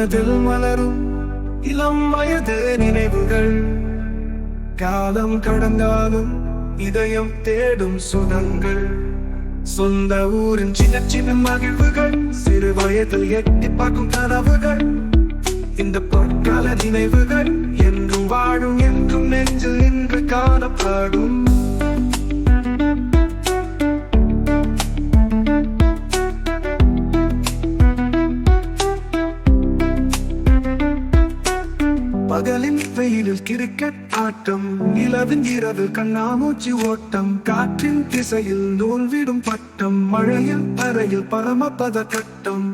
மனதில் மலரும் இளம் வயது நினைவுகள். காலம் கடந்தாலும் இதயம் தேடும் சுகங்கள். சொந்த ஊரின் சின்ன சின்ன மகிழ்வுகள், சிறு வயதில் எட்டி பார்க்கும் கனவுகள். இந்த பொற்கால நினைவுகள் என்றும் வாழும், என்றும் நெஞ்சில் இன்று காணப்படும். பகலின் வெயிலில் கிரிக்கெட் ஆட்டம், நிலவின் இரவு கண்ணாமூச்சி ஓட்டம். காற்றின் திசையில் நூல்விடும் பட்டம், மழையில் அறையில் பரமபத கட்டம்.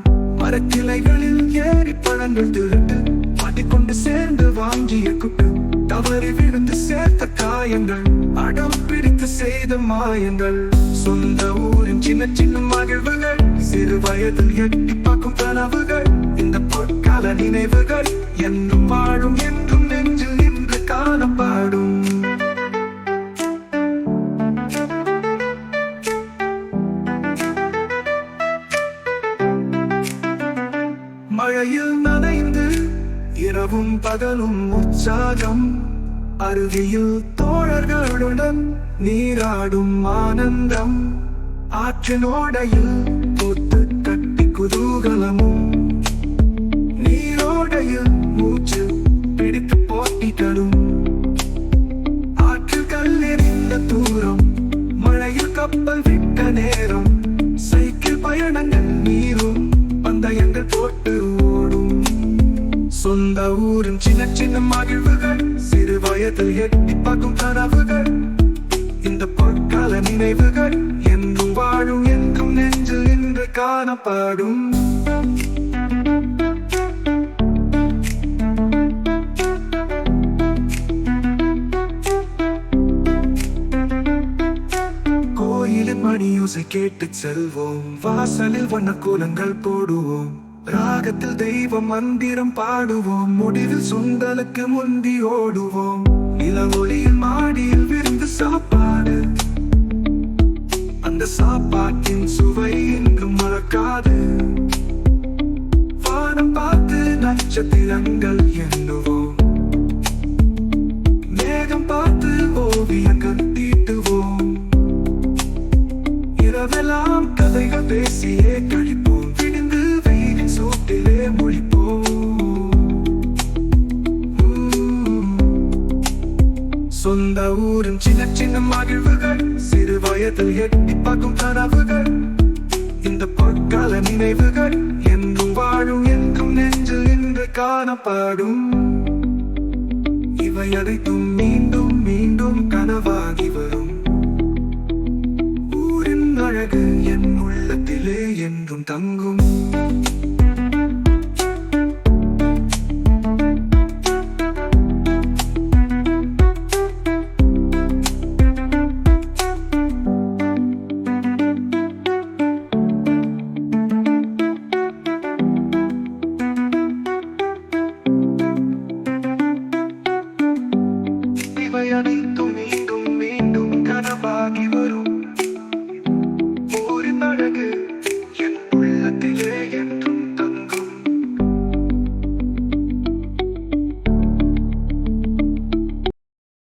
மரக்கிளைகளில் ஏறி பழங்கள் திருட்டு, மாட்டிக்கொண்டு சேர்ந்து வாங்கிய குட்டு. தவறி விழுந்து சேர்த்த காயங்கள், அடம் பிடித்து செய்த மாயங்கள். சொந்த ஊரின் சின்ன சின்ன மகிழ்வுகள், சிறு வயதில் எட்டி பார்க்கும் கனவுகள். இந்த பொற்கால நினைவுகள் என்றும் வாழும், என்றும் நெஞ்சில் இன்று காணப்படும். மழையில் நனைந்து இரவும் பகலும் உற்சாகம். அருவியில் தோழர்களுடன் நீராடும் ஆனந்தம். ஆற்றினோடையில் தொட்டு கட்டி குதூகலமும். நீரோடையில் மூச்சு பிடித்து போட்டிகளும். ஆற்றில் கல்லெறிந்த தூரம், மழையில் கப்பல் விட்ட நேரம். சைக்கிள் பயணங்கள் நீரும், பந்தயங்கள் போட்டு ஓடும். சொந்த ஊரின் சின்ன சின்ன மகிழ்வுகள், சிறு வயதில் எட்டி பார்க்கும் கனவுகள். இந்த பொற்கால நினைவுகள் என்றும் வாழும், என்றும் நெஞ்சில் இன்று காணப்படும். கோயிலின் மணியோசை கேட்டு செல்வோம், வாசலில் வண்ண கோலங்கள் போடுவோம். ராகத்தில் தெய்வ மந்திரம் பாடுவோம், முடிவில் சுண்டலுக்கு முந்தி ஓடுவோம். இளவொளியில் மாடியில் விருந்து சாப்பாடு, அந்த சாப்பாட்டின் சுவை இன்றும் மறக்காது. வானம் பார்த்து நட்சத்திரங்கள் எண்ணுவோம், மேகம் பார்த்து ஓவியங்கள் தீட்டுவோம். இரவெல்லாம் கதைகள் பேசியே கழிப்போம், விழுந்து வெயிலின் சூட்டிலே மொழிப்போம். சொந்த ஊரின் சின்ன சின்ன மகிழ்வுகள், சிறு வயதில் எட்டி பார்க்கும் கனவுகள். இந்த பொற்கால நினைவுகள் என்றும் வாழும், என்றும் நெஞ்சில் இன்று காணப்படும். இவை அனைத்தும் மீண்டும் மீண்டும் கனவாகி வரும். ஊரின் அழகு என் உள்ளத்திலே என்றும் தங்கும். இவை அனைத்தும் மீண்டும் மீண்டும் கனவாகி வரும்.